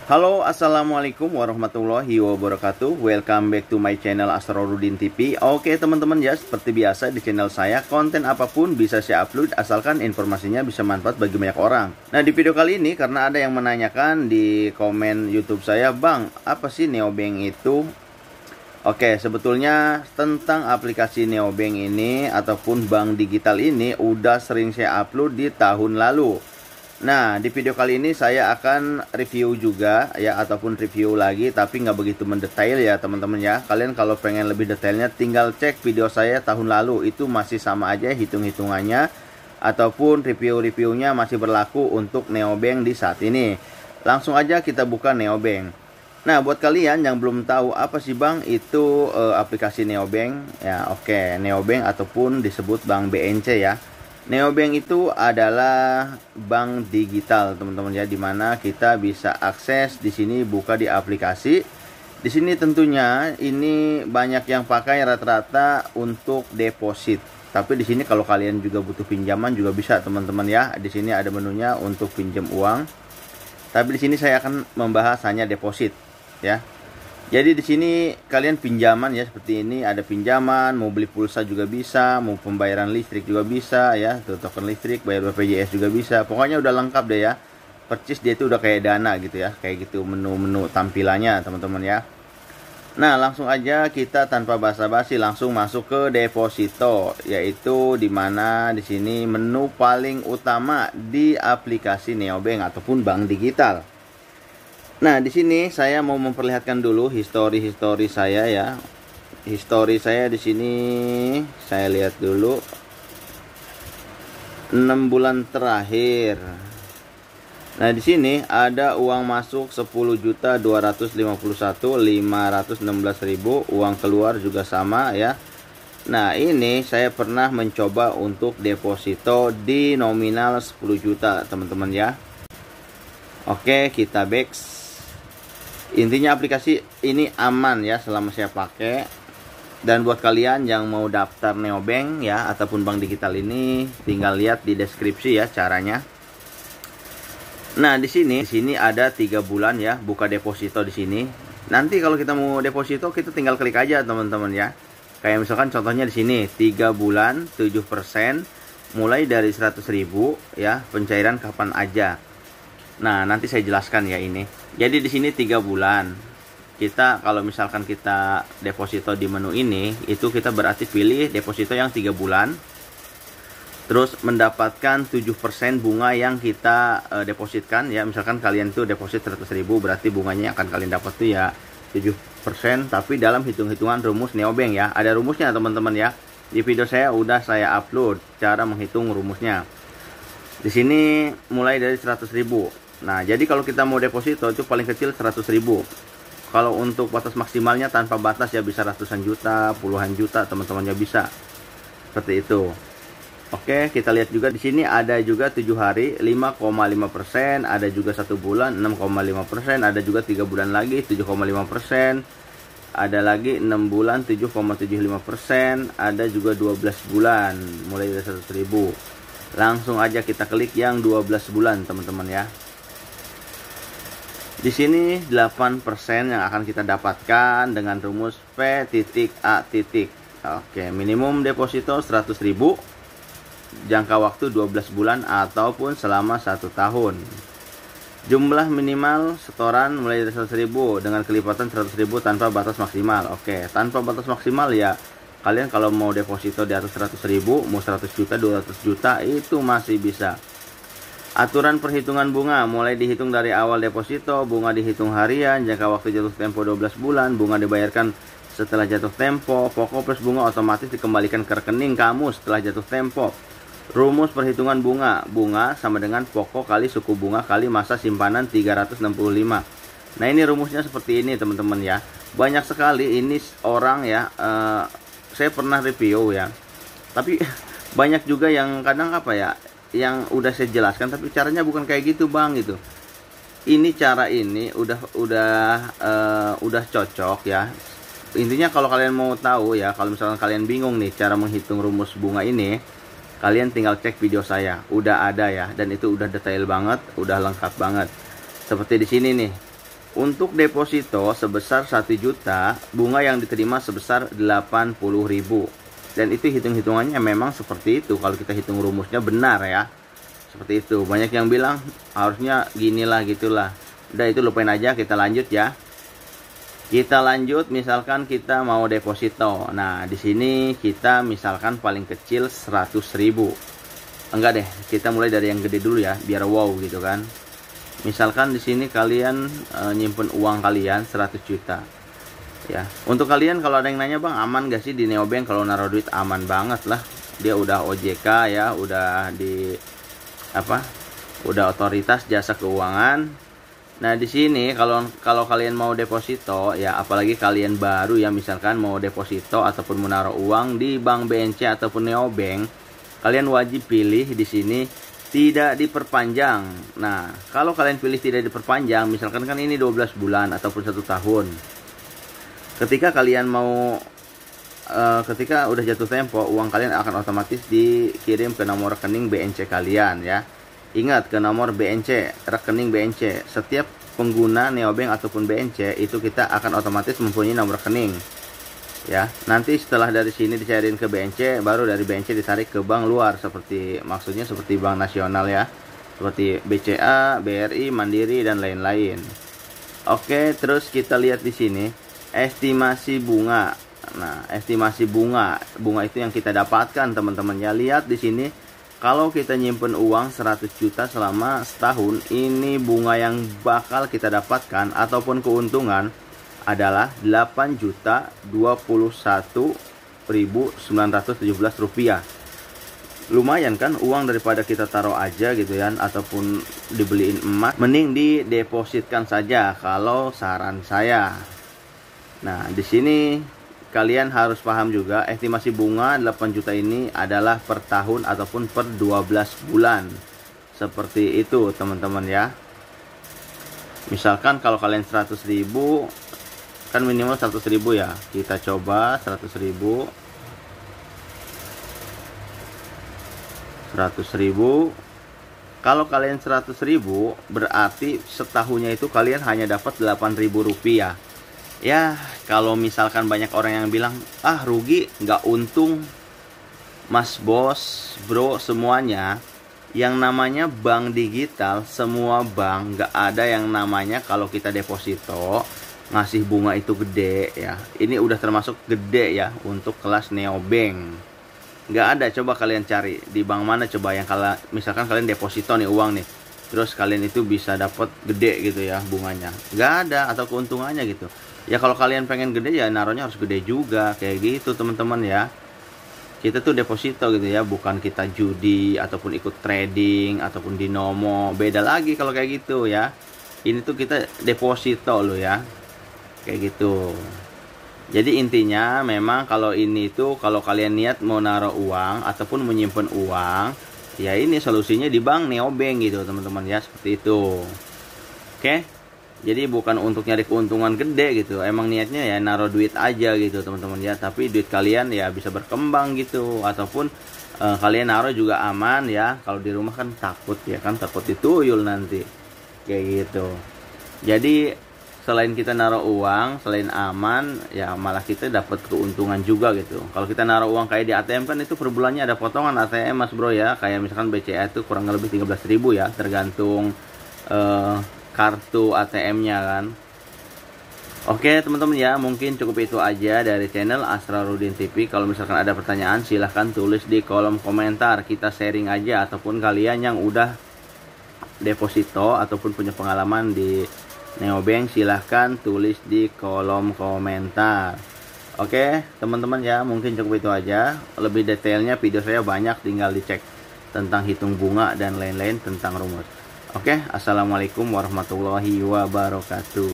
Halo, assalamualaikum warahmatullahi wabarakatuh. Welcome back to my channel Asrorudin TV. Oke teman-teman ya, seperti biasa di channel saya konten apapun bisa saya upload asalkan informasinya bisa manfaat bagi banyak orang. Nah di video kali ini karena ada yang menanyakan di komen YouTube saya, Bang, apa sih neobank itu? Oke, sebetulnya tentang aplikasi neobank ini ataupun bank digital ini udah sering saya upload di tahun lalu. Nah, di video kali ini saya akan review juga ya, ataupun review lagi, tapi nggak begitu mendetail ya teman-teman ya. Kalian kalau pengen lebih detailnya tinggal cek video saya tahun lalu, itu masih sama aja hitung-hitungannya, ataupun review-reviewnya masih berlaku untuk neobank di saat ini. Langsung aja kita buka neobank. Nah, buat kalian yang belum tahu apa sih Bang itu aplikasi neobank ya, oke, neobank ataupun disebut bank BNC ya. Neobank itu adalah bank digital teman-teman ya, dimana kita bisa akses di sini, buka di aplikasi. Di sini tentunya ini banyak yang pakai rata-rata untuk deposit. Tapi di sini kalau kalian juga butuh pinjaman juga bisa teman-teman ya. Di sini ada menunya untuk pinjam uang. Tapi di sini saya akan membahas hanya deposit ya. Jadi di sini kalian pinjaman ya, seperti ini ada pinjaman, mau beli pulsa juga bisa, mau pembayaran listrik juga bisa ya, token listrik, bayar BPJS juga bisa. Pokoknya udah lengkap deh ya. Percis dia itu udah kayak Dana gitu ya, kayak gitu menu-menu tampilannya teman-teman ya. Nah, langsung aja kita tanpa basa-basi langsung masuk ke deposito, yaitu dimana di sini menu paling utama di aplikasi neobank ataupun bank digital. Nah, di sini saya mau memperlihatkan dulu histori saya ya. Histori saya di sini saya lihat dulu 6 bulan terakhir. Nah, di sini ada uang masuk 10.251.516.000, uang keluar juga sama ya. Nah, ini saya pernah mencoba untuk deposito di nominal 10 juta, teman-teman ya. Oke, kita back. Intinya aplikasi ini aman ya selama saya pakai. Dan buat kalian yang mau daftar neobank ya ataupun bank digital ini, tinggal lihat di deskripsi ya caranya. Nah, di sini ada 3 bulan ya buka deposito di sini. Nanti kalau kita mau deposito kita tinggal klik aja teman-teman ya. Kayak misalkan contohnya di sini 3 bulan 7% mulai dari 100.000 ya, pencairan kapan aja. Nah, nanti saya jelaskan ya ini. Jadi di sini 3 bulan. Kita kalau misalkan kita deposito di menu ini, itu kita berarti pilih deposito yang 3 bulan. Terus mendapatkan 7% bunga yang kita depositkan ya. Misalkan kalian tuh deposit 100.000, berarti bunganya akan kalian dapat tuh ya 7%, tapi dalam hitung-hitungan rumus neobank ya. Ada rumusnya teman-teman ya. Di video saya udah saya upload cara menghitung rumusnya. Di sini mulai dari 100.000. Nah, jadi kalau kita mau deposito itu paling kecil 100.000. Kalau untuk batas maksimalnya tanpa batas ya bisa ratusan juta, puluhan juta teman-temannya bisa. Seperti itu. Oke, kita lihat juga di sini ada juga 7 hari 5,5%, ada juga 1 bulan 6,5%, ada juga 3 bulan lagi 7,5%, ada lagi 6 bulan 7,75%, ada juga 12 bulan mulai dari 100.000. Langsung aja kita klik yang 12 bulan teman-teman ya. Di sini 8% yang akan kita dapatkan dengan rumus P titik A titik. Oke, minimum deposito 100.000, jangka waktu 12 bulan ataupun selama 1 tahun. Jumlah minimal setoran mulai dari 100.000 dengan kelipatan 100.000 tanpa batas maksimal. Oke, tanpa batas maksimal ya. Kalian kalau mau deposito di atas 100.000, mau 100 juta, 200 juta itu masih bisa. Aturan perhitungan bunga mulai dihitung dari awal deposito, bunga dihitung harian, jangka waktu jatuh tempo 12 bulan, bunga dibayarkan setelah jatuh tempo, pokok plus bunga otomatis dikembalikan ke rekening kamu setelah jatuh tempo. Rumus perhitungan bunga, bunga sama dengan pokok kali suku bunga kali masa simpanan 365. Nah, ini rumusnya seperti ini teman-teman ya. Banyak sekali ini orang ya, saya pernah review ya, tapi banyak juga yang kadang apa ya, yang udah saya jelaskan tapi caranya bukan kayak gitu Bang gitu. Ini cara ini udah cocok ya. Intinya kalau kalian mau tahu ya, kalau misalkan kalian bingung nih cara menghitung rumus bunga ini, kalian tinggal cek video saya, udah ada ya, dan itu udah detail banget, udah lengkap banget. Seperti di sini nih, untuk deposito sebesar 1 juta, bunga yang diterima sebesar 80.000. Dan itu hitung-hitungannya memang seperti itu. Kalau kita hitung rumusnya benar ya. Seperti itu. Banyak yang bilang harusnya ginilah gitulah. Udah itu lupain aja, kita lanjut ya. Kita lanjut, misalkan kita mau deposito. Nah, di sini kita misalkan paling kecil 100.000. Enggak deh, kita mulai dari yang gede dulu ya, biar wow gitu kan. Misalkan di sini kalian nyimpen uang kalian 100 juta. Ya, untuk kalian kalau ada yang nanya, "Bang, aman gak sih di neobank kalau naruh duit?" Aman banget lah. Dia udah OJK ya, udah di udah otoritas jasa keuangan. Nah, di sini kalau kalian mau deposito ya, apalagi kalian baru ya, misalkan mau deposito ataupun menaruh uang di bank BNC ataupun neobank, kalian wajib pilih di sini tidak diperpanjang. Nah, kalau kalian pilih tidak diperpanjang, misalkan kan ini 12 bulan ataupun 1 tahun. Ketika kalian mau ketika udah jatuh tempo, uang kalian akan otomatis dikirim ke nomor rekening BNC kalian ya. Ingat, ke nomor BNC, rekening BNC. Setiap pengguna neobank ataupun BNC itu kita akan otomatis mempunyai nomor rekening. Ya, nanti setelah dari sini dicairin ke BNC, baru dari BNC ditarik ke bank luar, maksudnya seperti bank nasional ya, seperti BCA, BRI, Mandiri dan lain-lain. Oke, terus kita lihat di sini estimasi bunga. Nah, estimasi bunga itu yang kita dapatkan teman-teman ya. Lihat di sini, kalau kita nyimpen uang 100 juta selama setahun, ini bunga yang bakal kita dapatkan ataupun keuntungan adalah 8.021.917 rupiah. Lumayan kan, uang daripada kita taruh aja gitu ya, ataupun dibeliin emas, mending didepositkan saja kalau saran saya. Nah, di sini kalian harus paham juga, estimasi bunga 8 juta ini adalah per tahun ataupun per 12 bulan. Seperti itu teman-teman ya. Misalkan kalau kalian 100.000, kan minimal 100.000 ya. Kita coba 100.000. 100.000. Kalau kalian 100.000, berarti setahunnya itu kalian hanya dapat 8.000 rupiah. Ya, kalau misalkan banyak orang yang bilang, "Ah, rugi, nggak untung." Mas, bos, bro, semuanya, yang namanya bank digital, semua bank nggak ada yang namanya kalau kita deposito ngasih bunga itu gede ya. Ini udah termasuk gede ya untuk kelas neobank. Nggak ada, coba kalian cari di bank mana coba yang kalau misalkan kalian deposito nih uang nih, terus kalian itu bisa dapat gede gitu ya bunganya. Nggak ada, atau keuntungannya gitu. Ya kalau kalian pengen gede ya naruhnya harus gede juga, kayak gitu teman-teman ya. Kita tuh deposito gitu ya, bukan kita judi ataupun ikut trading ataupun binomo. Beda lagi kalau kayak gitu ya. Ini tuh kita deposito loh ya. Kayak gitu. Jadi intinya memang kalau ini tuh, kalau kalian niat mau naruh uang ataupun menyimpan uang, ya ini solusinya di bank neobank gitu teman-teman ya, seperti itu. Oke. Jadi bukan untuk nyari keuntungan gede gitu. Emang niatnya ya naruh duit aja gitu teman-teman ya. Tapi duit kalian ya bisa berkembang gitu. Ataupun kalian naruh juga aman ya. Kalau di rumah kan takut ya kan, takut dituyul nanti. Kayak gitu. Jadi selain kita naruh uang, selain aman, ya malah kita dapat keuntungan juga gitu. Kalau kita naruh uang kayak di ATM kan itu per bulannya ada potongan ATM mas bro ya. Kayak misalkan BCA itu kurang lebih 13.000 ya, tergantung kartu ATM-nya kan. Oke teman-teman ya, mungkin cukup itu aja dari channel Asrarudin TV. Kalau misalkan ada pertanyaan silahkan tulis di kolom komentar. Kita sharing aja, ataupun kalian yang udah deposito ataupun punya pengalaman di neobank, silahkan tulis di kolom komentar. Oke teman-teman ya, mungkin cukup itu aja. Lebih detailnya video saya banyak, tinggal dicek tentang hitung bunga dan lain-lain tentang rumus. Oke, assalamualaikum warahmatullahi wabarakatuh.